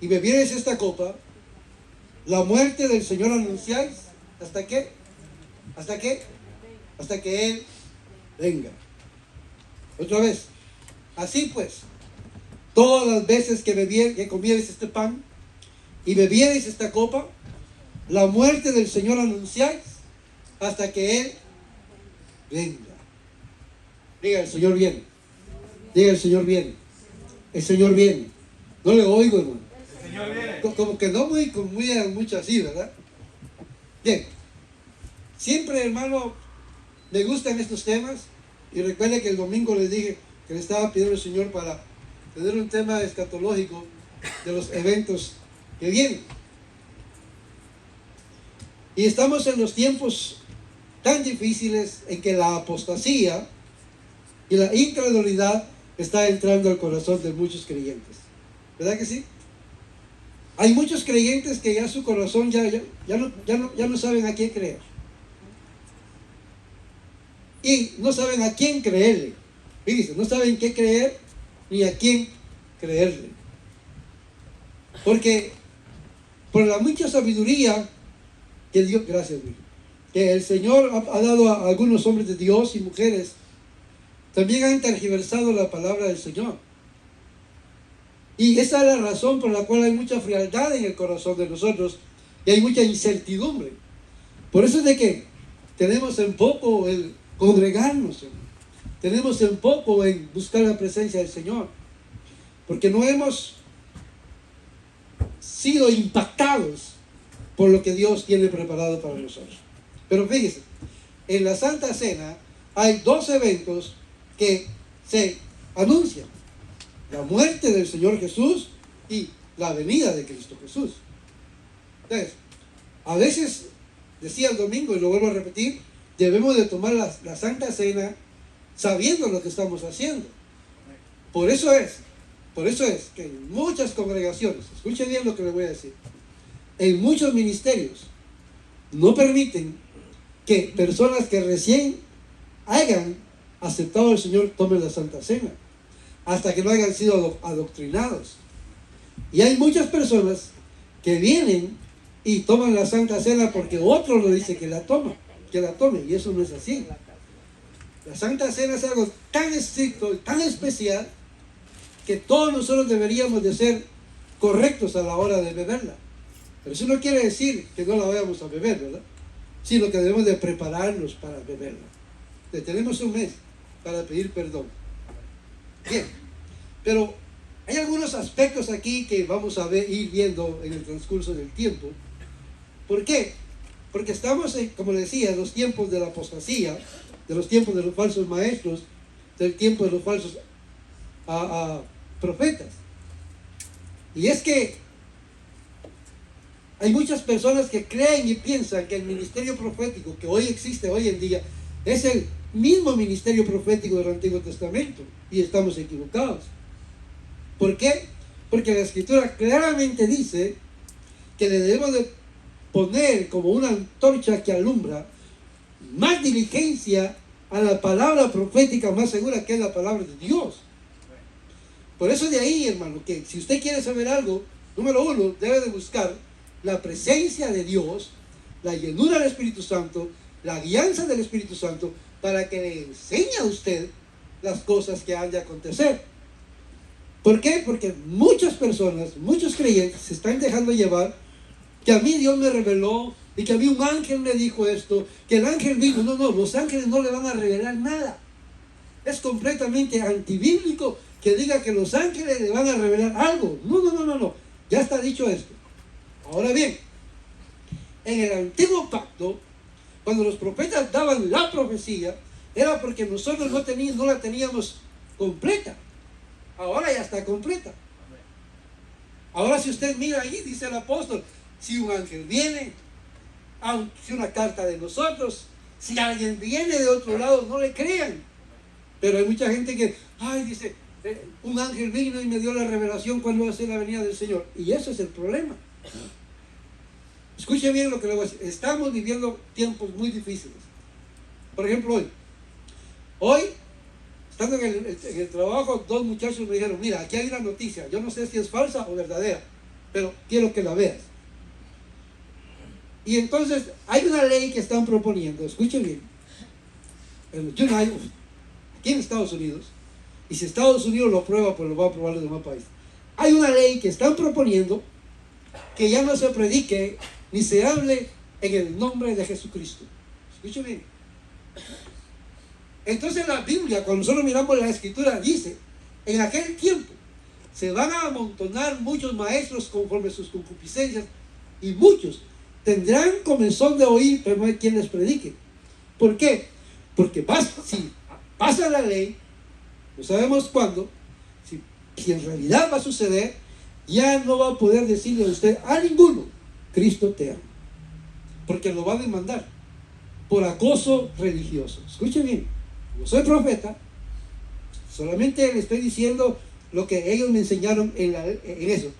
y bebiereis esta copa, la muerte del Señor anunciáis. ¿Hasta qué? ¿Hasta qué? Hasta que Él venga. Otra vez. Así pues, todas las veces que comiereis este pan y bebiereis esta copa, la muerte del Señor anunciáis hasta que Él venga. Diga, el Señor viene. Diga, el Señor viene. El Señor viene. No le oigo, hermano. El Señor viene. Como que no mucho así, ¿verdad? Bien. Siempre, hermano, me gustan estos temas. Y recuerde que el domingo les dije que le estaba pidiendo al Señor para tener un tema escatológico de los eventos que vienen. Y estamos en los tiempos tan difíciles en que la apostasía y la incredulidad está entrando al corazón de muchos creyentes. ¿Verdad que sí? Hay muchos creyentes que ya su corazón ya no saben a quién creer. Y no saben a quién creerle. Fíjense, no saben qué creer ni a quién creerle. Porque por la mucha sabiduría que Dios, gracias, que el Señor ha dado a algunos hombres de Dios y mujeres, también han tergiversado la palabra del Señor. Y esa es la razón por la cual hay mucha frialdad en el corazón de nosotros y hay mucha incertidumbre. Por eso es de que tenemos en poco el congregarnos, tenemos en poco en buscar la presencia del Señor, porque no hemos sido impactados por lo que Dios tiene preparado para nosotros. Pero fíjense, en la Santa Cena hay dos eventos que se anuncian: la muerte del Señor Jesús y la venida de Cristo Jesús. Entonces, a veces, decía el domingo y lo vuelvo a repetir, debemos de tomar la Santa Cena sabiendo lo que estamos haciendo. Por eso es que en muchas congregaciones, escuchen bien lo que les voy a decir, en muchos ministerios no permiten que personas que recién hayan aceptado al Señor tomen la Santa Cena hasta que no hayan sido adoctrinados. Y hay muchas personas que vienen y toman la Santa Cena porque otro le dice que la tome, y eso no es así. La Santa Cena es algo tan estricto, tan especial, que todos nosotros deberíamos de ser correctos a la hora de beberla. Pero eso no quiere decir que no la vayamos a beber, ¿verdad? Sino que debemos de prepararnos para beberla. Tenemos un mes para pedir perdón. Bien, pero hay algunos aspectos aquí que vamos a ir viendo en el transcurso del tiempo. ¿Por qué? Porque estamos, como les decía, en los tiempos de la apostasía, de los tiempos de los falsos maestros, del tiempo de los falsos profetas. Y es que hay muchas personas que creen y piensan que el ministerio profético que hoy existe, hoy en día, es el mismo ministerio profético del Antiguo Testamento, y estamos equivocados. ¿Por qué? Porque la Escritura claramente dice que le debemos de poner como una antorcha que alumbra más diligencia a la palabra profética más segura, que es la palabra de Dios. Por eso de ahí, hermano, que si usted quiere saber algo, número uno, debe de buscar la presencia de Dios, la llenura del Espíritu Santo, la guianza del Espíritu Santo, para que le enseñe a usted las cosas que han de acontecer. ¿Por qué? Porque muchas personas, muchos creyentes se están dejando llevar, que a mí Dios me reveló, y que a mí un ángel me dijo esto, que el ángel vino. No, los ángeles no le van a revelar nada. Es completamente antibíblico que diga que los ángeles le van a revelar algo. No. Ya está dicho esto. Ahora bien, en el antiguo pacto, cuando los profetas daban la profecía, era porque nosotros no la teníamos completa. Ahora ya está completa. Ahora si usted mira ahí, dice el apóstol, si un ángel viene, si una carta de nosotros, si alguien viene de otro lado, no le crean. Pero hay mucha gente que, dice, un ángel vino y me dio la revelación cuando va a ser la venida del Señor. Y eso es el problema. Escuche bien lo que le voy a decir. Estamos viviendo tiempos muy difíciles. Por ejemplo, hoy, estando en el trabajo, dos muchachos me dijeron, mira, aquí hay una noticia, yo no sé si es falsa o verdadera, pero quiero que la veas. Y entonces hay una ley que están proponiendo, escuchen bien, aquí en Estados Unidos, y si Estados Unidos lo aprueba, pues lo va a aprobar los demás países. Hay una ley que están proponiendo que ya no se predique ni se hable en el nombre de Jesucristo. Escuchen bien. Entonces la Biblia, cuando nosotros miramos la Escritura, dice, en aquel tiempo se van a amontonar muchos maestros conforme sus concupiscencias, y muchos tendrán comezón de oír, pero no hay quien les predique. ¿Por qué? Porque si pasa la ley, no sabemos cuándo, si en realidad va a suceder, ya no va a poder decirle a usted, a ninguno, Cristo te ama, porque lo va a demandar por acoso religioso. Escuchen bien, yo soy profeta, solamente le estoy diciendo lo que ellos me enseñaron en eso.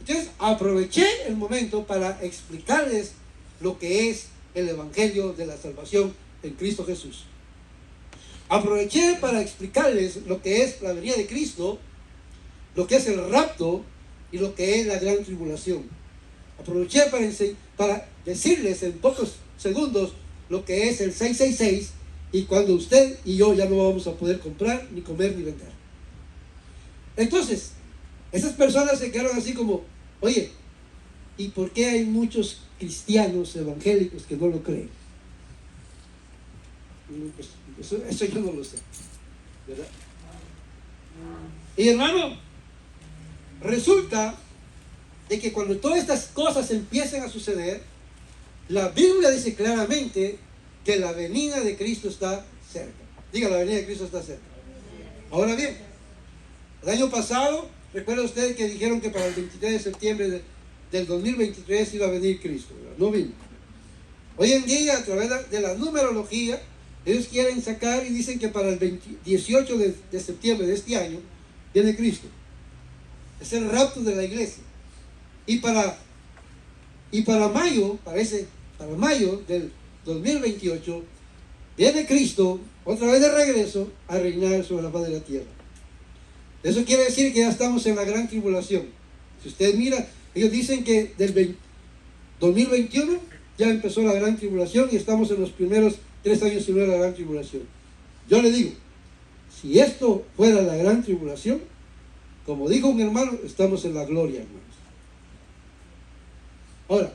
Entonces aproveché el momento para explicarles lo que es el Evangelio de la salvación en Cristo Jesús. Aproveché para explicarles lo que es la venida de Cristo, lo que es el rapto y lo que es la gran tribulación. Aproveché para decirles en pocos segundos lo que es el 666 y cuando usted y yo ya no vamos a poder comprar, ni comer, ni vender. Entonces, esas personas se quedaron así como, oye, ¿y por qué hay muchos cristianos evangélicos que no lo creen? Pues, eso yo no lo sé, ¿verdad? Y hermano, resulta de que cuando todas estas cosas empiecen a suceder, la Biblia dice claramente que la venida de Cristo está cerca. Diga, la venida de Cristo está cerca. Ahora bien, el año pasado, recuerda usted que dijeron que para el 23 de septiembre del 2023 iba a venir Cristo, ¿verdad? No vino. Hoy en día, a través de la numerología, ellos quieren sacar y dicen que para el 18 de septiembre de este año viene Cristo. Es el rapto de la iglesia. Y para mayo, para mayo del 2028, viene Cristo otra vez de regreso a reinar sobre la faz de la tierra. Eso quiere decir que ya estamos en la gran tribulación. Si usted mira, ellos dicen que del 2021 ya empezó la gran tribulación y estamos en los primeros 3 años y medio de la gran tribulación. Yo le digo, si esto fuera la gran tribulación, como dijo un hermano, estamos en la gloria, hermanos. Ahora,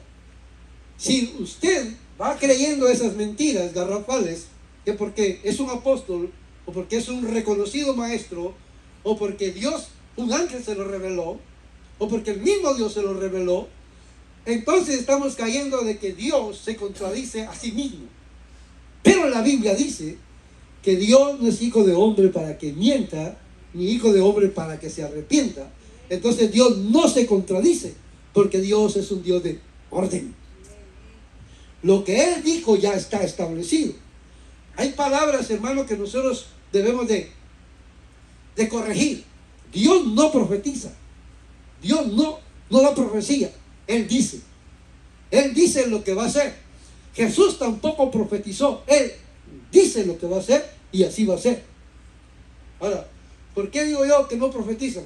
si usted va creyendo esas mentiras garrafales, que porque es un apóstol, o porque es un reconocido maestro, o porque Dios, un ángel se lo reveló, o porque el mismo Dios se lo reveló, entonces estamos cayendo de que Dios se contradice a sí mismo. Pero la Biblia dice que Dios no es hijo de hombre para que mienta, ni hijo de hombre para que se arrepienta. Entonces Dios no se contradice, porque Dios es un Dios de orden. Lo que Él dijo ya está establecido. Hay palabras, hermano, que nosotros debemos de corregir. Dios no profetiza. Dios no da profecía. Él dice lo que va a hacer. Jesús tampoco profetizó. Él dice lo que va a hacer y así va a ser. Ahora, ¿por qué digo yo que no profetizan?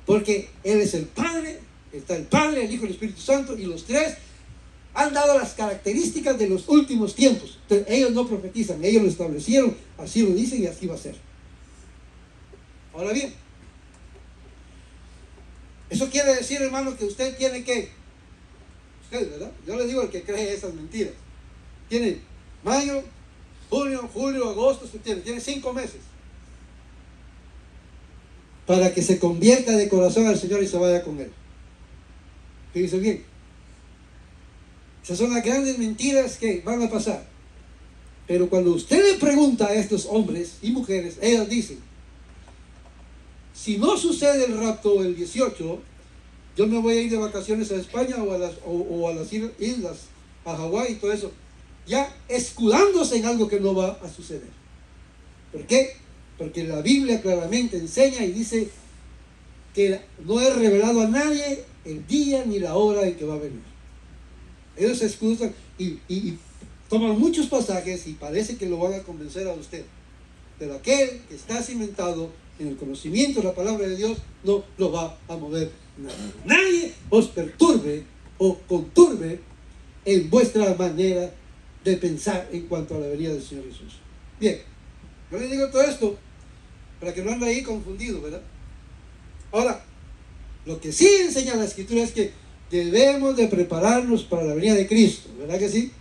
Porque Él es el Padre, está el Padre, el Hijo y el Espíritu Santo, y los tres han dado las características de los últimos tiempos. Entonces, ellos no profetizan, ellos lo establecieron, así lo dicen y así va a ser. Ahora bien, eso quiere decir, hermano, que usted tiene que, ¿verdad? Yo le digo al que cree esas mentiras, tiene mayo, junio, julio, agosto, septiembre, tiene 5 meses para que se convierta de corazón al Señor y se vaya con Él. Fíjense bien, esas son las grandes mentiras que van a pasar. Pero cuando usted le pregunta a estos hombres y mujeres, ellos dicen, si no sucede el rapto el 18, yo me voy a ir de vacaciones a España o a las islas, a Hawái y todo eso, ya escudándose en algo que no va a suceder. ¿Por qué? Porque la Biblia claramente enseña y dice que no es revelado a nadie el día ni la hora en que va a venir. Ellos se excusan y toman muchos pasajes y parece que lo van a convencer a usted. Pero aquel que está cimentado en el conocimiento de la palabra de Dios no lo va a mover Nadie os perturbe o conturbe en vuestra manera de pensar en cuanto a la venida del Señor Jesús. Bien, yo les digo todo esto para que no ande ahí confundido, ¿verdad? Ahora, lo que sí enseña la Escritura es que debemos de prepararnos para la venida de Cristo, ¿verdad que sí?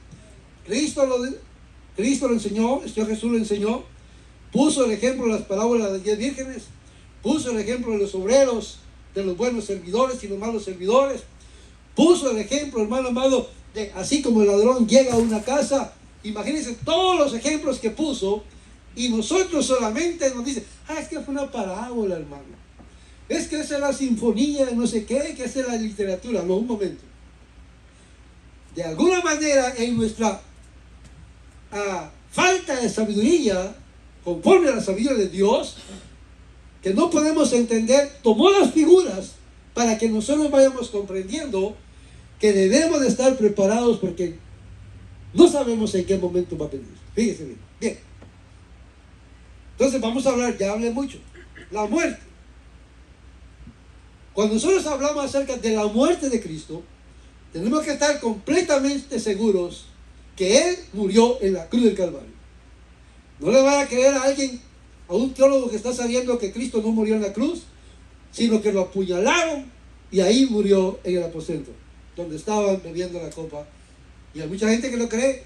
Cristo lo enseñó, el Señor Jesús lo enseñó, puso el ejemplo de las parábolas de las 10 vírgenes, puso el ejemplo de los obreros, de los buenos servidores y los malos servidores, puso el ejemplo, hermano amado, de así como el ladrón llega a una casa. Imagínense todos los ejemplos que puso, y nosotros solamente nos dice, es que fue una parábola, hermano. Es que esa es la sinfonía, no sé qué, que esa es la literatura. No, un momento. De alguna manera, en nuestra falta de sabiduría, conforme a la sabiduría de Dios, que no podemos entender, tomó las figuras para que nosotros vayamos comprendiendo que debemos de estar preparados porque no sabemos en qué momento va a venir. Fíjese bien. Bien. Entonces vamos a hablar, ya hablé mucho, la muerte. Cuando nosotros hablamos acerca de la muerte de Cristo, tenemos que estar completamente seguros que Él murió en la cruz del Calvario. No le van a creer a alguien, a un teólogo que está sabiendo que Cristo no murió en la cruz, sino que lo apuñalaron y ahí murió en el aposento, donde estaban bebiendo la copa. Y hay mucha gente que lo cree.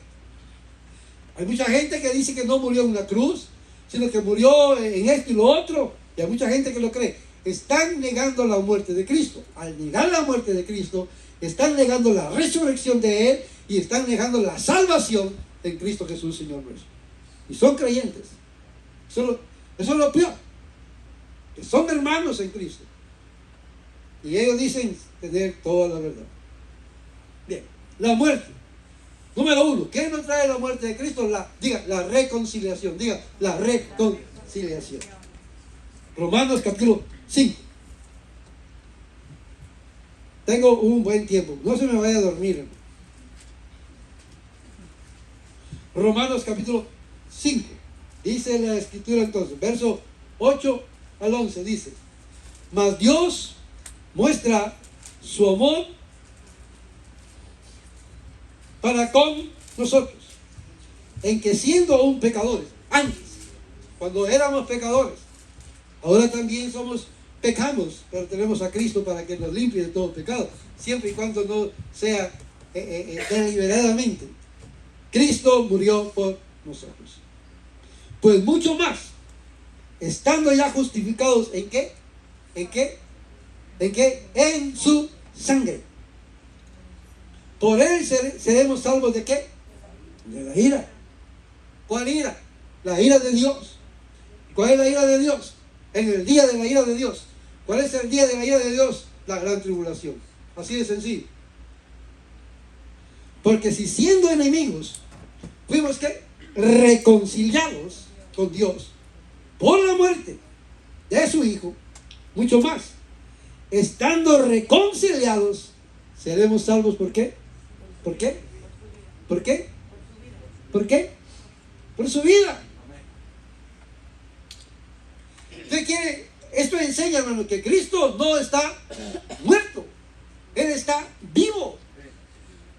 Hay mucha gente que dice que no murió en una cruz, sino que murió en esto y lo otro. Y hay mucha gente que lo cree. Están negando la muerte de Cristo. Al negar la muerte de Cristo, están negando la resurrección de Él y están negando la salvación en Cristo Jesús, Señor nuestro. Y son creyentes. Eso es lo peor. Que son hermanos en Cristo. Y ellos dicen tener toda la verdad. Bien, la muerte. Número 1, ¿qué nos trae la muerte de Cristo? La reconciliación. Diga, la reconciliación. Romanos capítulo 5. Tengo un buen tiempo. No se me vaya a dormir, hermano. Romanos capítulo 5. Dice la Escritura entonces, verso 8 al 11, dice: mas Dios muestra su amor para con nosotros, en que siendo aún pecadores, antes, cuando éramos pecadores, ahora también pecamos, pero tenemos a Cristo para que nos limpie de todo pecado, siempre y cuando no sea deliberadamente. Cristo murió por nosotros. Pues mucho más, estando ya justificados, ¿en qué? ¿En qué? ¿En qué? En su sangre. Por Él seremos salvos ¿de qué? De la ira. ¿Cuál ira? La ira de Dios. ¿Cuál es la ira de Dios? En el día de la ira de Dios. ¿Cuál es el día de la ira de Dios? La gran tribulación. Así de sencillo. Porque si siendo enemigos fuimos ¿qué? Reconciliados con Dios por la muerte de su Hijo, mucho más, estando reconciliados, seremos salvos. ¿Por qué? ¿Por qué? ¿Por qué? ¿Por qué? Por su vida. ¿Usted quiere? Esto enseña, hermano, que Cristo no está muerto. Él está vivo.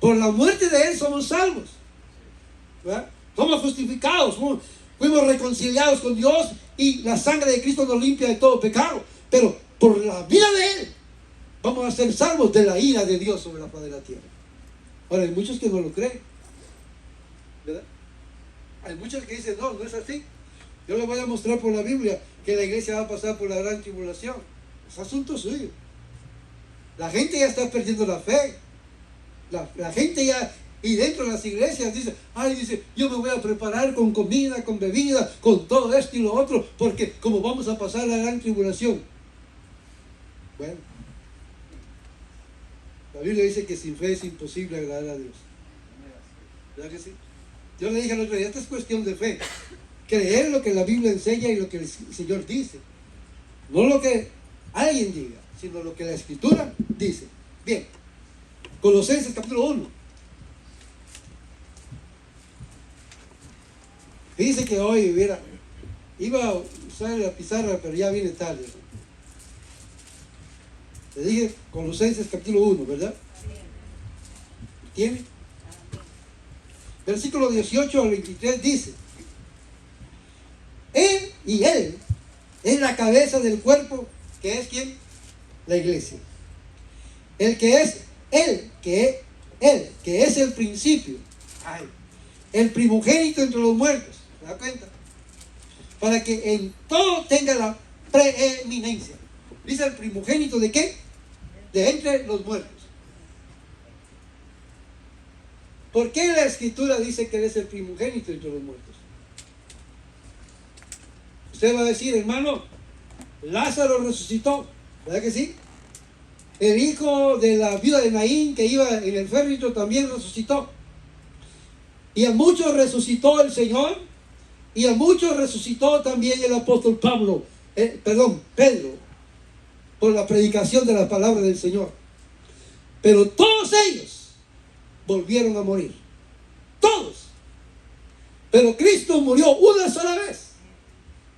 Por la muerte de Él somos salvos. ¿Verdad? Somos justificados. Fuimos reconciliados con Dios y la sangre de Cristo nos limpia de todo pecado. Pero por la vida de Él vamos a ser salvos de la ira de Dios sobre la faz de la tierra. Ahora, hay muchos que no lo creen, ¿verdad? Hay muchos que dicen, no, no es así. Yo les voy a mostrar por la Biblia que la iglesia va a pasar por la gran tribulación. Es asunto suyo. La gente ya está perdiendo la fe. La gente ya, y dentro de las iglesias dice, yo me voy a preparar con comida, con bebida, con todo esto y lo otro, porque como vamos a pasar la gran tribulación. Bueno, la Biblia dice que sin fe es imposible agradar a Dios. ¿Verdad que sí? Yo le dije al otro día, esta es cuestión de fe. Creer lo que la Biblia enseña y lo que el Señor dice. No lo que alguien diga, sino lo que la Escritura dice. Bien, Colosenses capítulo 1. Dice que hoy, mira, iba a usar la pizarra, pero ya viene tarde. Le dije Colosenses capítulo 1, ¿verdad? ¿Tiene? Versículo 18 al 23 dice: Él y Él es la cabeza del cuerpo, que es ¿quién? La iglesia. El que es Él, que es el principio, el primogénito entre los muertos, ¿se da cuenta? Para que en todo tenga la preeminencia. Dice el primogénito ¿de qué? De entre los muertos. ¿Por qué la escritura dice que Él es el primogénito entre los muertos? Usted va a decir, hermano, Lázaro resucitó, ¿verdad que sí? El hijo de la viuda de Naín que iba en el féretro también resucitó. Y a muchos resucitó el Señor, y a muchos resucitó también el apóstol Pedro, por la predicación de la palabra del Señor. Pero todos ellos volvieron a morir. Todos. Pero Cristo murió una sola vez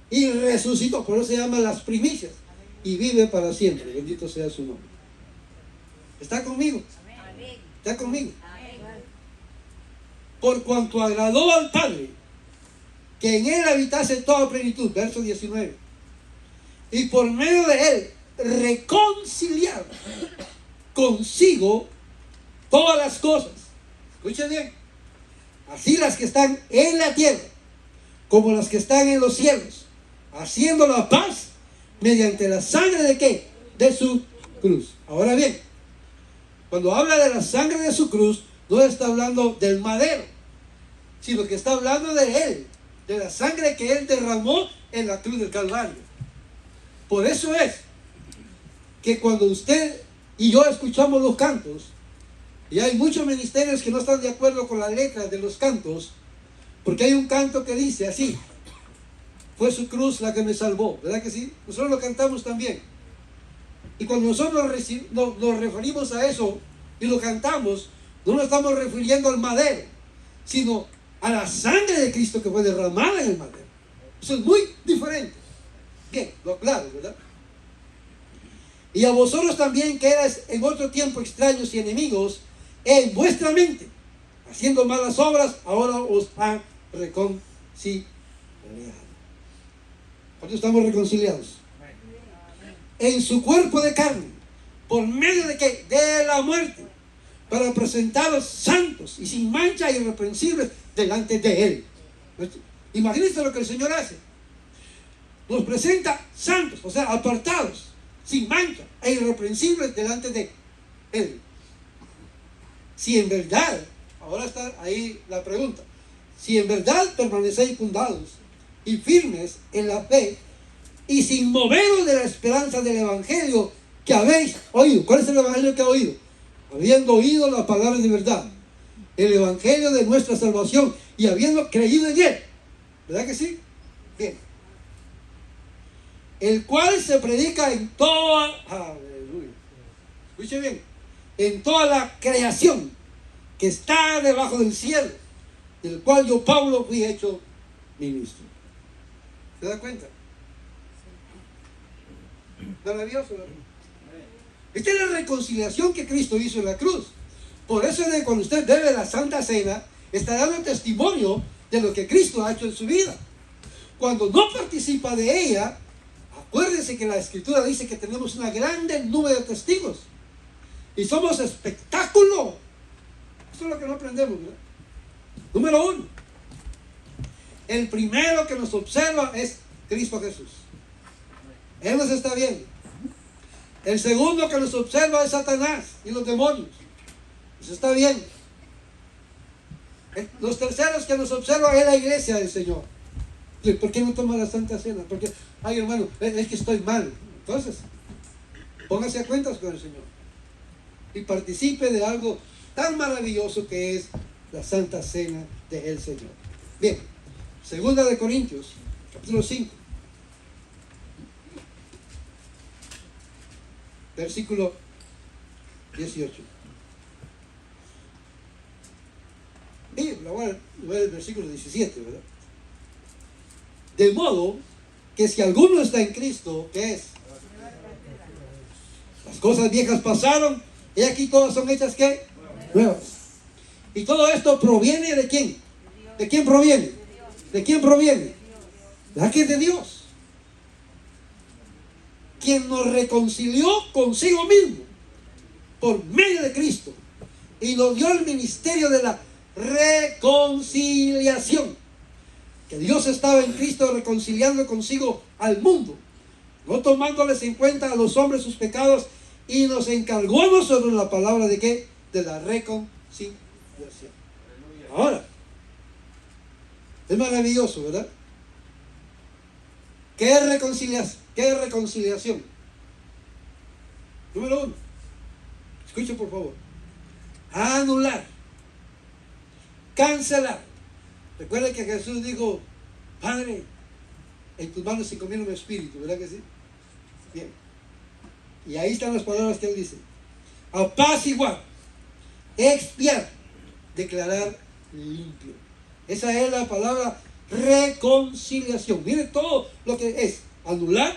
y resucitó. Por eso se llama las primicias. Y vive para siempre. Bendito sea su nombre. ¿Está conmigo? ¿Está conmigo? Por cuanto agradó al Padre que en Él habitase toda plenitud. Verso 19. Y por medio de Él reconciliar consigo todas las cosas. Escuchen bien. Así las que están en la tierra como las que están en los cielos, haciendo la paz mediante la sangre ¿de qué? De su cruz. Ahora bien, cuando habla de la sangre de su cruz, no está hablando del madero, sino que está hablando de Él, de la sangre que Él derramó en la cruz del Calvario. Por eso es que cuando usted y yo escuchamos los cantos, y hay muchos ministerios que no están de acuerdo con la letra de los cantos, porque hay un canto que dice así: fue su cruz la que me salvó, ¿verdad que sí? Nosotros lo cantamos también. Y cuando nosotros nos referimos a eso y lo cantamos, no nos estamos refiriendo al madero, sino a la sangre de Cristo que fue derramada en el madero. Eso es muy diferente. Bien, lo aclaro, ¿verdad? Y a vosotros también, que erais en otro tiempo extraños y enemigos en vuestra mente, haciendo malas obras, ahora os ha reconciliado. ¿Cuántos estamos reconciliados? En su cuerpo de carne, por medio de ¿qué? De la muerte, para presentaros santos y sin mancha e irreprensibles delante de Él. Imagínense lo que el Señor hace. Nos presenta santos, o sea, apartados, sin mancha e irreprensibles delante de Él. Si en verdad, ahora está ahí la pregunta, si en verdad permanecéis fundados y firmes en la fe y sin moveros de la esperanza del evangelio que habéis oído. ¿Cuál es el evangelio que ha oído? Habiendo oído la palabra de verdad, el evangelio de nuestra salvación, y habiendo creído en él. ¿Verdad que sí? Bien. El cual se predica en toda, aleluya, escuche bien, en toda la creación que está debajo del cielo, del cual yo, Pablo, fui hecho ministro. ¿Se da cuenta? Maravilloso, ¿verdad? Esta es la reconciliación que Cristo hizo en la cruz. Por eso es que cuando usted bebe la Santa Cena, está dando testimonio de lo que Cristo ha hecho en su vida. Cuando no participa de ella, acuérdense que la Escritura dice que tenemos una grande nube de testigos. Y somos espectáculo. Eso es lo que no aprendemos, ¿verdad? Número 1. El primero que nos observa es Cristo Jesús. Él nos está viendo. El segundo que nos observa es Satanás y los demonios. Nos está viendo. Los terceros que nos observan es la iglesia del Señor. ¿Por qué no toma la Santa Cena? Porque, ay hermano, es que estoy mal. Entonces, póngase a cuentas con el Señor y participe de algo tan maravilloso que es la Santa Cena del Señor. Bien, 2 Corintios, capítulo 5, versículo 18. Y voy a ver el versículo 17, ¿verdad? De modo que si alguno está en Cristo, ¿qué es? Las cosas viejas pasaron, y aquí todas son hechas, ¿qué? Nuevas. Y todo esto proviene ¿de quién? ¿De quién proviene? ¿De quién proviene? ¿De quién? De Dios, quien nos reconcilió consigo mismo por medio de Cristo y nos dio el ministerio de la reconciliación. Que Dios estaba en Cristo reconciliando consigo al mundo, no tomándoles en cuenta a los hombres sus pecados, y nos encargó a nosotros la palabra ¿de qué? De la reconciliación. Ahora, es maravilloso, ¿verdad? ¿Qué es reconciliación? ¿Qué es reconciliación? Número 1, escuchen por favor: anular, cancelar. Recuerden que Jesús dijo: Padre, en tus manos encomiendo mi espíritu, ¿verdad que sí? Bien. Y ahí están las palabras que él dice: apaciguar, expiar, declarar limpio. Esa es la palabra reconciliación. Miren todo lo que es: anular,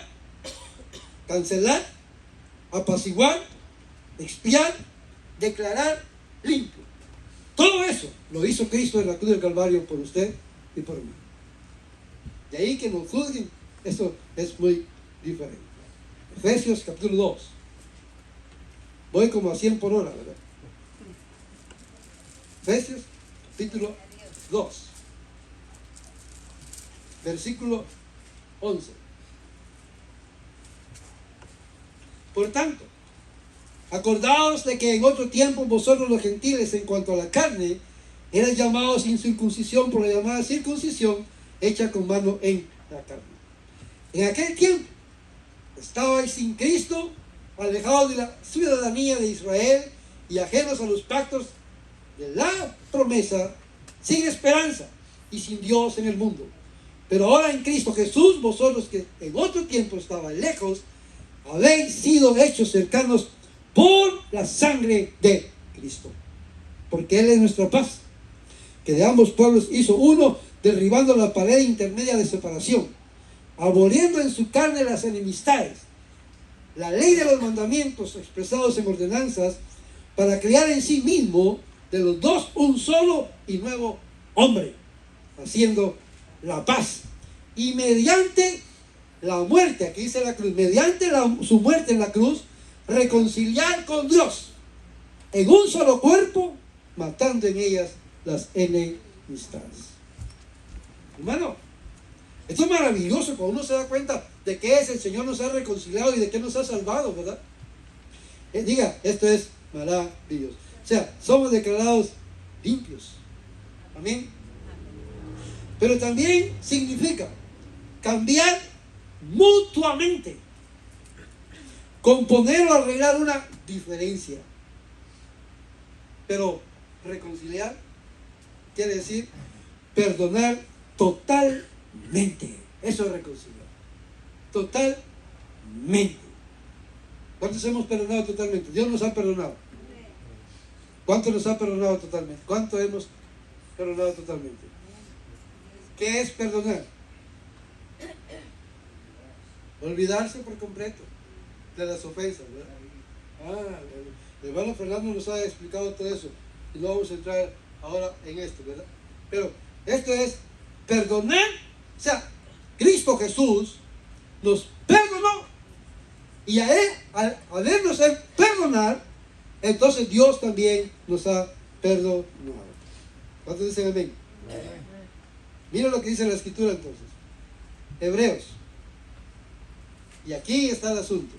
cancelar, apaciguar, expiar, declarar limpio. Todo eso lo hizo Cristo en la cruz del Calvario por usted y por mí. De ahí que nos juzguen, eso es muy diferente. Efesios capítulo 2. Voy como a 100 por hora, ¿verdad? Efesios capítulo 2, versículo 11. Por tanto, acordaos de que en otro tiempo vosotros los gentiles, en cuanto a la carne, eran llamados sin circuncisión por la llamada circuncisión hecha con mano en la carne. En aquel tiempo estabais sin Cristo, alejados de la ciudadanía de Israel y ajenos a los pactos de la promesa, sin esperanza y sin Dios en el mundo. Pero ahora en Cristo Jesús, vosotros que en otro tiempo estabais lejos, habéis sido hechos cercanos por la sangre de Cristo, porque Él es nuestra paz, que de ambos pueblos hizo uno, derribando la pared intermedia de separación, aboliendo en su carne las enemistades, la ley de los mandamientos expresados en ordenanzas, para crear en sí mismo de los dos un solo y nuevo hombre, haciendo la paz, y mediante la muerte, aquí dice la cruz, mediante su muerte en la cruz, reconciliar con Dios en un solo cuerpo, matando en ellas las enemistades. Hermano, esto es maravilloso cuando uno se da cuenta de que el Señor nos ha reconciliado y de que nos ha salvado, ¿verdad? Diga, esto es maravilloso. O sea, somos declarados limpios. Amén. Pero también significa cambiar mutuamente, componer o arreglar una diferencia. Pero reconciliar quiere decir perdonar totalmente. Eso es reconciliar. Totalmente. ¿Cuántos hemos perdonado totalmente? Dios nos ha perdonado. ¿Cuántos nos ha perdonado totalmente? ¿Cuántos hemos perdonado totalmente? ¿Qué es perdonar? Olvidarse por completo de las ofensas, ¿verdad? El hermano Fernando nos ha explicado todo eso y no vamos a entrar ahora en esto, ¿verdad? Pero esto es perdonar. O sea, Cristo Jesús nos perdonó, y a Él, al habernos perdonar, entonces Dios también nos ha perdonado. ¿Cuántos dicen amén? Mira lo que dice la Escritura entonces. Hebreos. Y aquí está el asunto.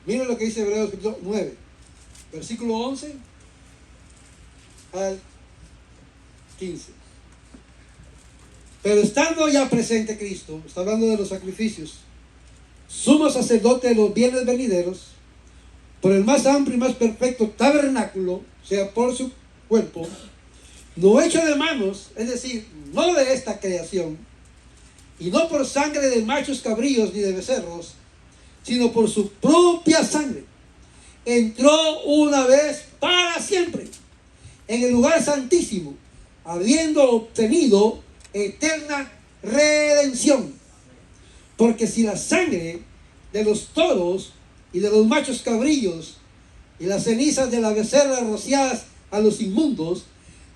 Mira lo que dice Hebreos 9, versículo 11 al 15. Pero estando ya presente Cristo, está hablando de los sacrificios, sumo sacerdote de los bienes venideros, por el más amplio y más perfecto tabernáculo, o sea, por su cuerpo, no hecho de manos, es decir, no de esta creación, y no por sangre de machos cabríos ni de becerros, sino por su propia sangre, entró una vez para siempre en el lugar santísimo, habiendo obtenido eterna redención. Porque si la sangre de los toros y de los machos cabrillos y las cenizas de la becerra rociadas a los inmundos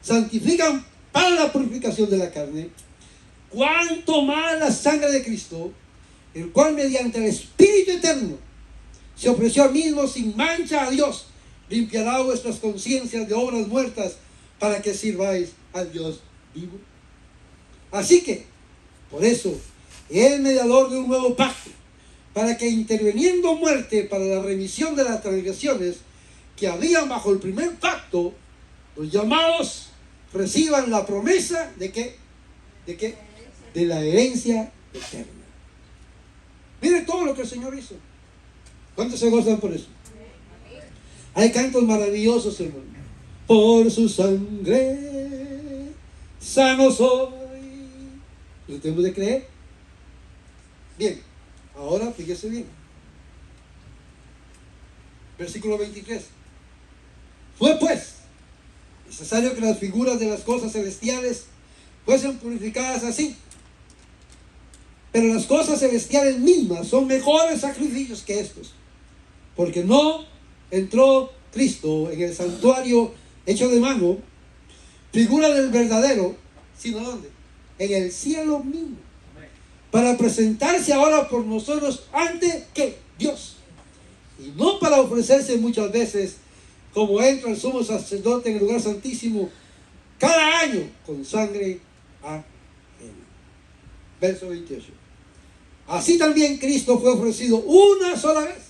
santifican para la purificación de la carne, cuánto más la sangre de Cristo, el cual mediante el Espíritu eterno se ofreció a mismo sin mancha a Dios, limpiará vuestras conciencias de obras muertas para que sirváis al Dios vivo. Así que, por eso, es mediador de un nuevo pacto, para que interviniendo muerte para la remisión de las transgresiones que habían bajo el primer pacto, los llamados reciban la promesa de qué, de la herencia eterna. Mire todo lo que el Señor hizo. ¿Cuántos se gozan por eso? Hay cantos maravillosos, hermano. Por su sangre sano soy. ¿Lo tenemos de creer? Bien, ahora fíjese bien. Versículo 23. Fue pues necesario que las figuras de las cosas celestiales fuesen purificadas así. Pero las cosas celestiales mismas son mejores sacrificios que estos, porque no entró Cristo en el santuario hecho de mano, figura del verdadero, sino ¿dónde? En el cielo mismo, para presentarse ahora por nosotros ante ¿qué? Dios, y no para ofrecerse muchas veces como entra el sumo sacerdote en el lugar santísimo cada año con sangre ajena. Verso 28. Así también Cristo fue ofrecido una sola vez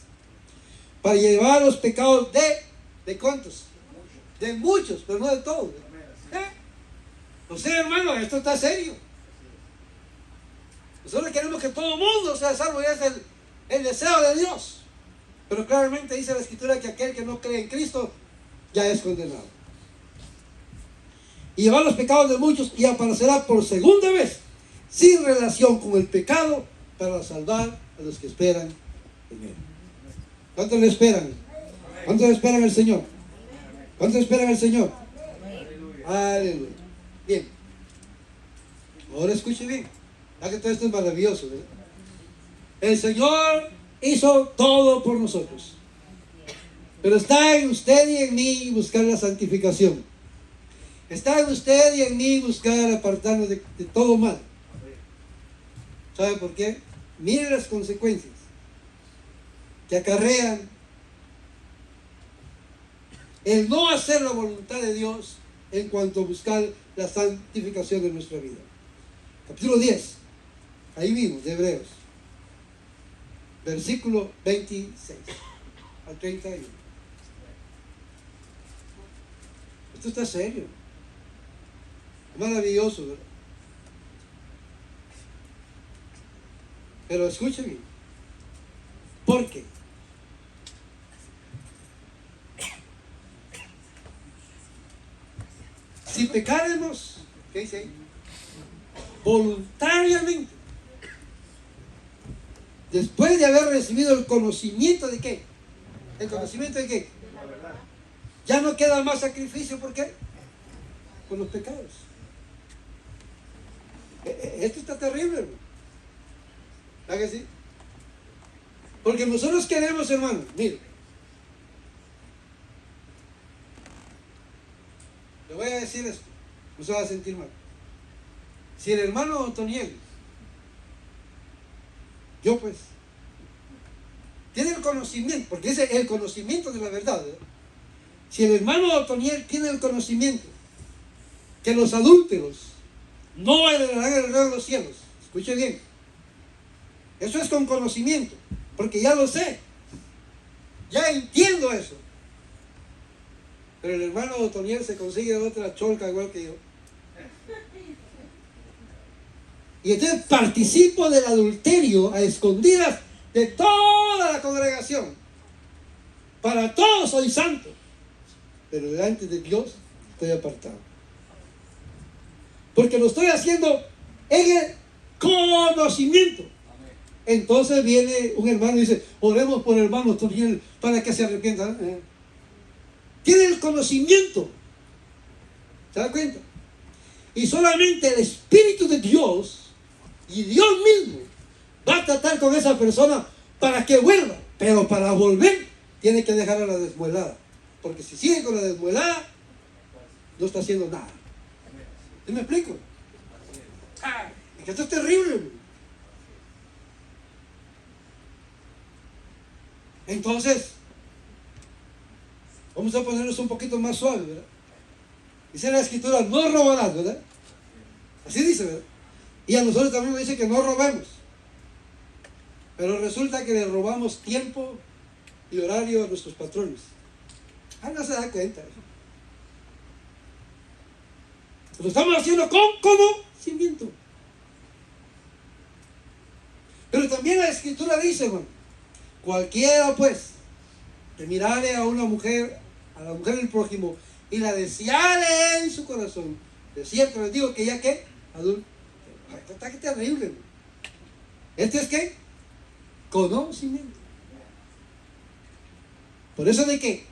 para llevar los pecados ¿de cuántos? De muchos, pero no de todos. O sea, hermano, esto está serio. Nosotros queremos que todo el mundo sea salvo y es el deseo de Dios. Pero claramente dice la Escritura que aquel que no cree en Cristo ya es condenado. Y llevar los pecados de muchos y aparecerá por segunda vez sin relación con el pecado para salvar a los que esperan en Él. ¿Cuántos le esperan? ¿Cuántos le esperan al Señor? ¿Cuántos esperan al Señor? Aleluya. Bien. Ahora escuche bien. Ya que todo esto es maravilloso, ¿verdad? El Señor hizo todo por nosotros. Pero está en usted y en mí buscar la santificación. Está en usted y en mí buscar apartarnos de todo mal. ¿Sabe por qué? Mire las consecuencias que acarrean el no hacer la voluntad de Dios en cuanto a buscar la santificación de nuestra vida. Capítulo 10, ahí mismo, de Hebreos, versículo 26 al 31. Esto está serio, maravilloso, ¿verdad? Pero escuchen bien. ¿Por qué? Si pecáramos, ¿qué dice ahí? Voluntariamente, después de haber recibido el conocimiento de qué, el conocimiento de qué, ya no queda más sacrificio. ¿Por qué? Por los pecados. Esto está terrible, hermano. ¿Verdad que sí? Porque nosotros queremos, hermano, mire, le voy a decir esto, no se va a sentir mal. Si el hermano Otoniel, yo pues, tiene el conocimiento, porque es el conocimiento de la verdad, ¿verdad? Si el hermano Otoniel tiene el conocimiento que los adúlteros no heredarán el reino de los cielos, escuche bien, eso es con conocimiento, porque ya lo sé, ya entiendo eso. Pero el hermano Otoniel se consigue otra cholca igual que yo. Y entonces participo del adulterio a escondidas de toda la congregación. Para todos soy santo, pero delante de Dios estoy apartado. Porque lo estoy haciendo en el conocimiento. Entonces viene un hermano y dice, oremos por el hermano Otoniel para que se arrepienta. Tiene el conocimiento. ¿Se da cuenta? Y solamente el Espíritu de Dios Y Dios mismo va a tratar con esa persona para que vuelva. Pero para volver tiene que dejar a la desmuelada. Porque si sigue con la desmuelada, no está haciendo nada. ¿Sí me explico? Es que esto es terrible. Entonces, vamos a ponernos un poquito más suave, ¿verdad? Dice la escritura, no robarás, ¿verdad? Así dice, ¿verdad? Y a nosotros también nos dice que no robemos. Pero resulta que le robamos tiempo y horario a nuestros patrones. No se da cuenta. Lo estamos haciendo con conocimiento. Pero también la escritura dice, hermano, cualquiera pues que mirare a una mujer, a la mujer del prójimo, y la deseare en su corazón, de cierto les digo que ya que adulto, está que terrible, hermano. Este es que conocimiento. Por eso de que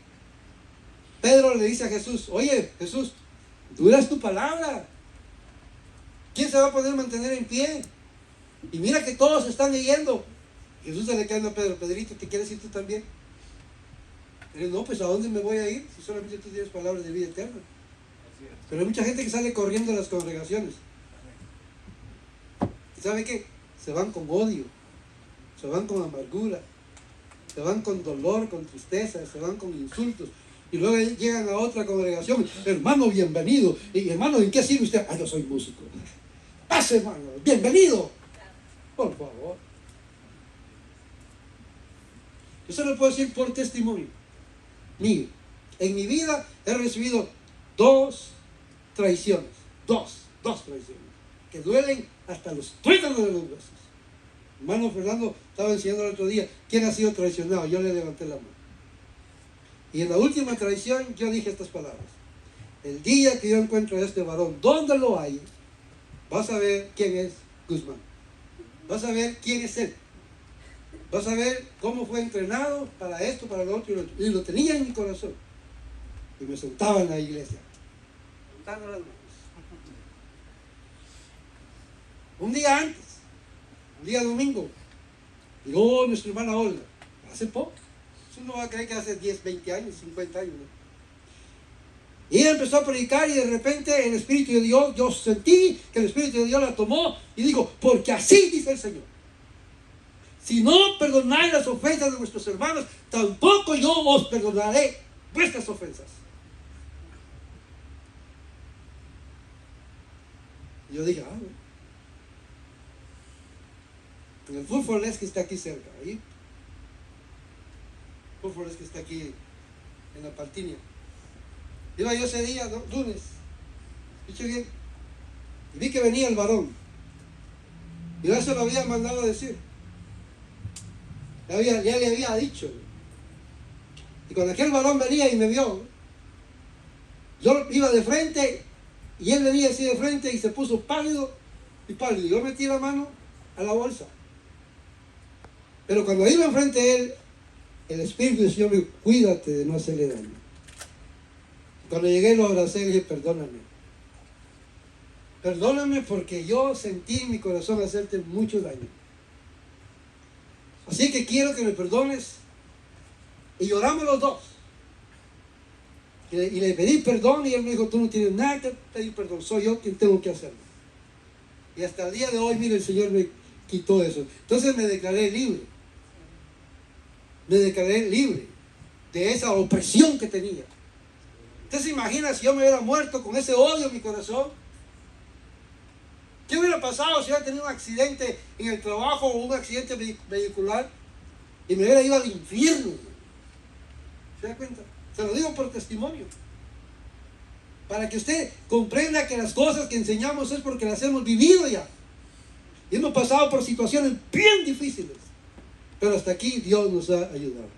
Pedro le dice a Jesús, oye Jesús, tú eres tu palabra, ¿quién se va a poder mantener en pie? Y mira que todos están leyendo. Jesús se le cae a Pedro, Pedrito, ¿te quieres ir tú también? Y él, no, pues ¿a dónde me voy a ir? Si solamente tú tienes palabras de vida eterna. Pero hay mucha gente que sale corriendo a las congregaciones. ¿Y sabe qué? Se van con odio, se van con amargura, se van con dolor, con tristeza, se van con insultos. Y luego llegan a otra congregación, hermano, bienvenido. Y hermano, ¿en qué sirve usted? Yo soy músico. Pase, hermano, bienvenido. Por favor. Yo se lo puedo decir por testimonio. Mire, en mi vida he recibido dos traiciones. Dos traiciones. Que duelen hasta los tuétanos de los huesos. Hermano Fernando estaba enseñando el otro día, ¿quién ha sido traicionado? Yo le levanté la mano. Y en la última traición yo dije estas palabras. El día que yo encuentro a este varón, donde lo hay, vas a ver quién es Guzmán. Vas a ver quién es él. Vas a ver cómo fue entrenado para esto, para lo otro y lo otro. Y lo tenía en mi corazón. Y me sentaba en la iglesia. Sentando las manos. Un día antes, un día domingo, llegó nuestra hermana Olga. Hace poco. Usted no va a creer que hace 10, 20 años, 50 años, ¿no? Y ella empezó a predicar y de repente el Espíritu de Dios, yo sentí que el Espíritu de Dios la tomó y dijo, porque así dice el Señor. Si no perdonáis las ofensas de vuestros hermanos, tampoco yo os perdonaré vuestras ofensas. Y yo dije, bueno. En el fútbol es que está aquí cerca, ahí. El fútbol es que está aquí en la Partinia. Iba yo ese día, lunes, escuché bien, y vi que venía el varón. Y yo se lo había mandado a decir. Ya le había dicho. Y cuando aquel varón venía y me vio, yo iba de frente y él venía así de frente y se puso pálido y pálido. Yo metí la mano a la bolsa. Pero cuando iba enfrente de él, el Espíritu del Señor me dijo, cuídate de no hacerle daño. Cuando llegué lo abracé y le dije, perdóname. Perdóname porque yo sentí en mi corazón hacerte mucho daño. Así que quiero que me perdones. Y lloramos los dos. Y le pedí perdón y él me dijo, tú no tienes nada que pedir perdón, soy yo quien tengo que hacerlo. Y hasta el día de hoy, mire, el Señor me quitó eso. Entonces me declaré libre. Me declaré libre de esa opresión que tenía. ¿Usted se imagina si yo me hubiera muerto con ese odio en mi corazón? ¿Qué hubiera pasado si hubiera tenido un accidente en el trabajo o un accidente vehicular y me hubiera ido al infierno? ¿Se da cuenta? Se lo digo por testimonio. Para que usted comprenda que las cosas que enseñamos es porque las hemos vivido ya. Y hemos pasado por situaciones bien difíciles. Pero hasta aquí Dios nos ha ayudado.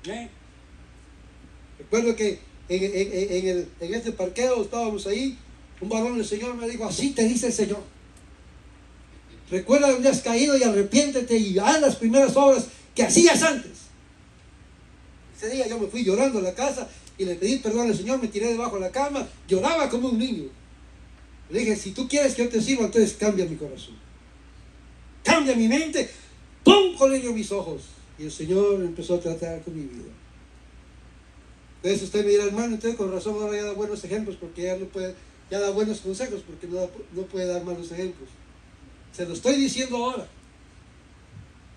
Amén. Recuerdo que en este parqueo estábamos ahí. Un varón del Señor me dijo, así te dice el Señor. Recuerda donde has caído y arrepiéntete y haz las primeras obras que hacías antes. Ese día yo me fui llorando a la casa y le pedí perdón al Señor, me tiré debajo de la cama, lloraba como un niño. Le dije, si tú quieres que yo te sirva, entonces cambia mi corazón. cambia mi mente, pon con ello mis ojos. Y el Señor empezó a tratar con mi vida. Entonces usted me dirá, hermano, entonces con razón ahora ya da buenos ejemplos, porque ya no puede, ya da buenos consejos, porque no puede dar malos ejemplos. Se lo estoy diciendo ahora,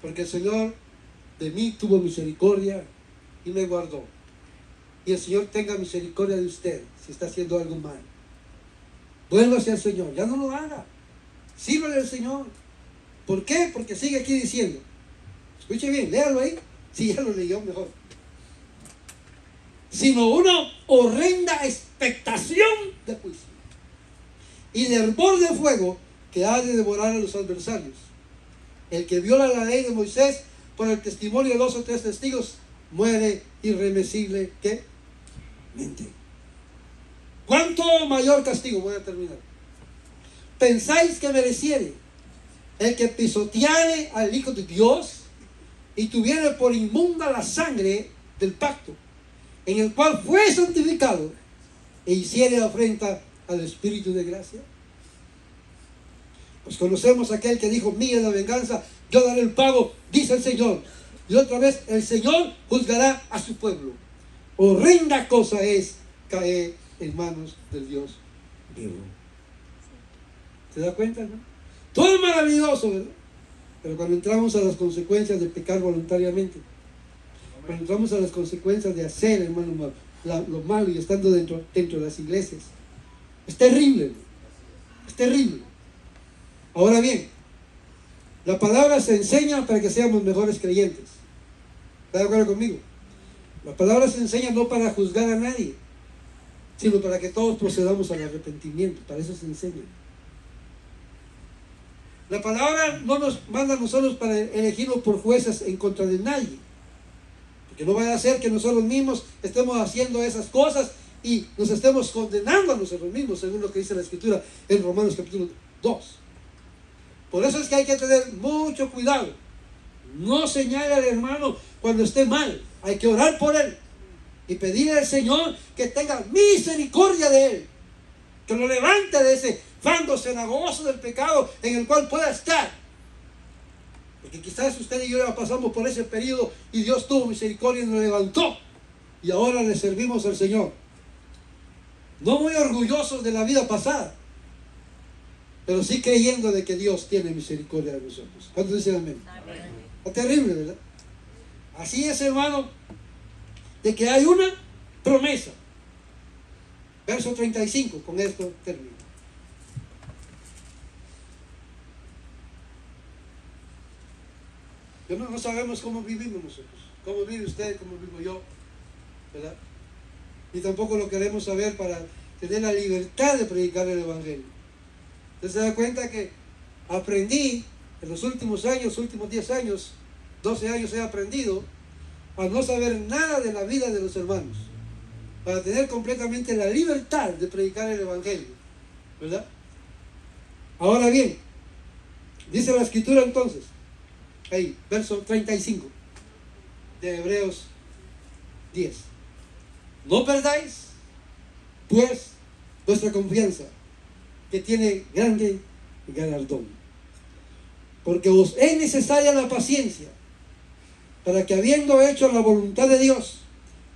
porque el Señor de mí tuvo misericordia y me guardó. Y el Señor tenga misericordia de usted si está haciendo algo mal. Vuélvase al Señor, ya no lo haga. Sírvale al Señor. ¿Por qué? Porque sigue aquí diciendo. Escuche bien, léalo ahí. Si ya lo leyó, mejor. Sino una horrenda expectación de juicio y de hervor de fuego que ha de devorar a los adversarios. El que viola la ley de Moisés por el testimonio de 2 o 3 testigos muere irremisible. ¿Qué? Mente. ¿Cuánto mayor castigo? Voy a terminar. ¿Pensáis que mereciere el que pisoteare al Hijo de Dios y tuviere por inmunda la sangre del pacto, en el cual fue santificado, e hiciere afrenta al Espíritu de gracia? Pues conocemos a aquel que dijo, mía es la venganza, yo daré el pago, dice el Señor. Y otra vez, el Señor juzgará a su pueblo. Horrenda cosa es caer en manos del Dios vivo. ¿Se da cuenta, no? Todo es maravilloso, ¿verdad? Pero cuando entramos a las consecuencias de pecar voluntariamente, cuando entramos a las consecuencias de hacer, hermano, lo malo y estando dentro de las iglesias, es terrible, ¿no? Es terrible. Ahora bien, la palabra se enseña para que seamos mejores creyentes. ¿Está de acuerdo conmigo? La palabra se enseña no para juzgar a nadie, sino para que todos procedamos al arrepentimiento. Para eso se enseña. La palabra no nos manda a nosotros para elegirnos por jueces en contra de nadie, porque no vaya a ser que nosotros mismos estemos haciendo esas cosas y nos estemos condenando a nosotros mismos, según lo que dice la Escritura en Romanos capítulo 2. Por eso es que hay que tener mucho cuidado. No señale al hermano cuando esté mal. Hay que orar por él y pedirle al Señor que tenga misericordia de él, que lo levante de ese fango cenagoso del pecado en el cual pueda estar. Porque quizás usted y yo ya pasamos por ese periodo y Dios tuvo misericordia y nos levantó, y ahora le servimos al Señor. No muy orgullosos de la vida pasada, pero sí creyendo de que Dios tiene misericordia de nosotros. ¿Cuántos dicen amén? Está terrible, ¿verdad? Así es, hermano, de que hay una promesa. Verso 35, con esto termino. No sabemos cómo vivimos nosotros, cómo vive usted, cómo vivo yo, ¿verdad? Y tampoco lo queremos saber para tener la libertad de predicar el Evangelio. Usted se da cuenta que aprendí en los últimos años, últimos 10 años, 12 años he aprendido a no saber nada de la vida de los hermanos, para tener completamente la libertad de predicar el Evangelio, ¿verdad? Ahora bien, dice la Escritura entonces, ahí, verso 35 de Hebreos 10. No perdáis, pues, vuestra confianza, que tiene grande galardón, porque os es necesaria la paciencia, para que habiendo hecho la voluntad de Dios,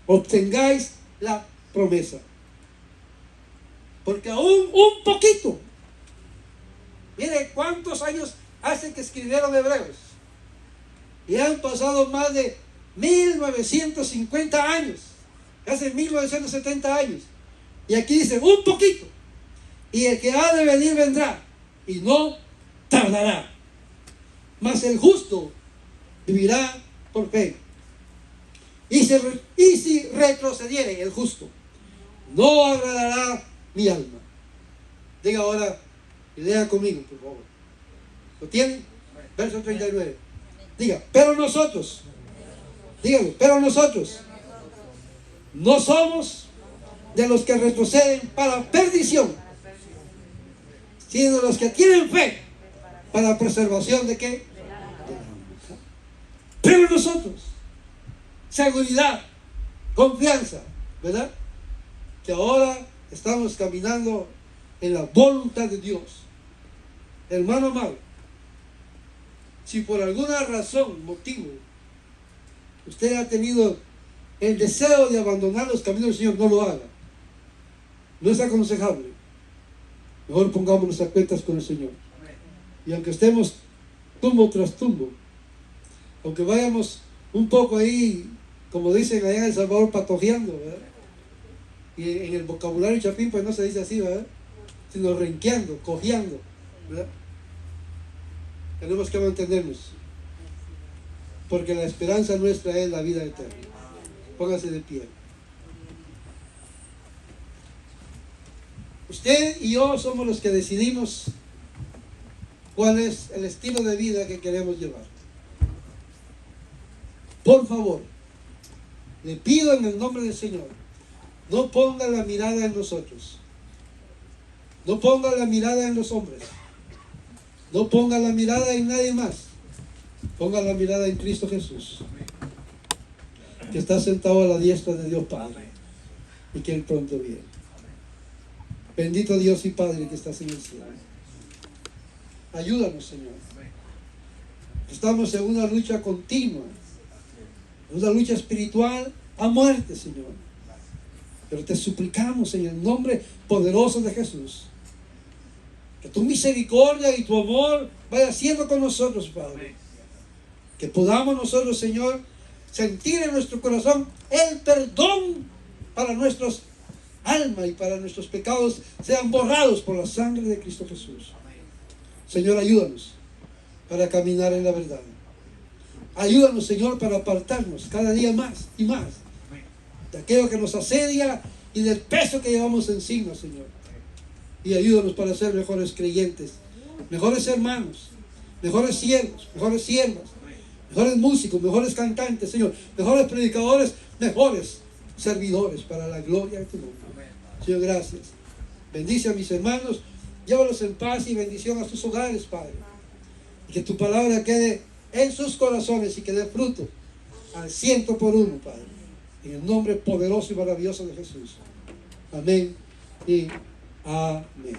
obtengáis la promesa. Porque aún un poquito, mire cuántos años hace que escribieron Hebreos, y han pasado más de 1950 años, casi 1970 años, y aquí dice un poquito, y el que ha de venir vendrá, y no tardará, mas el justo vivirá por fe. Y si retrocediere el justo, no agradará mi alma. Diga ahora y lea conmigo, por favor. ¿Lo tienen? Verso 39. Diga, pero nosotros, dígalo, pero nosotros no somos de los que retroceden para perdición, sino de los que tienen fe para preservación de ¿qué? Pero nosotros, seguridad, confianza, ¿verdad? Que ahora estamos caminando en la voluntad de Dios. Hermano amado, Si por alguna razón, motivo, usted ha tenido el deseo de abandonar los caminos del Señor, no lo haga. No es aconsejable. Mejor pongámonos a cuentas con el Señor. Y aunque estemos tumbo tras tumbo, aunque vayamos un poco ahí, como dicen allá en El Salvador, patojeando, ¿verdad? Y en el vocabulario chapín pues no se dice así, ¿verdad? Sino renqueando, cojeando, ¿verdad? Tenemos que mantenernos, porque la esperanza nuestra es la vida eterna. Póngase de pie. Usted y yo somos los que decidimos cuál es el estilo de vida que queremos llevar. Por favor, le pido en el nombre del Señor, no ponga la mirada en nosotros, no ponga la mirada en los hombres, no ponga la mirada en nadie más, ponga la mirada en Cristo Jesús, que está sentado a la diestra de Dios Padre y que Él pronto viene. Bendito Dios y Padre que estás en el cielo. Ayúdanos, Señor. Estamos en una lucha continua, una lucha espiritual a muerte, Señor. Pero te suplicamos en el nombre poderoso de Jesús, que tu misericordia y tu amor vaya siendo con nosotros, Padre. Que podamos nosotros, Señor, sentir en nuestro corazón el perdón para nuestros almas y para nuestros pecados sean borrados por la sangre de Cristo Jesús. Señor, ayúdanos para caminar en la verdad. Ayúdanos, Señor, para apartarnos cada día más y más de aquello que nos asedia y del peso que llevamos encima, Señor. Y ayúdanos para ser mejores creyentes, mejores hermanos, mejores siervos, mejores siervas, mejores músicos, mejores cantantes, Señor, mejores predicadores, mejores servidores para la gloria de tu nombre. Señor, gracias. Bendice a mis hermanos, llévalos en paz y bendición a sus hogares, Padre. Y que tu palabra quede en sus corazones y que dé fruto al 100 por 1, Padre. En el nombre poderoso y maravilloso de Jesús. Amén y amén.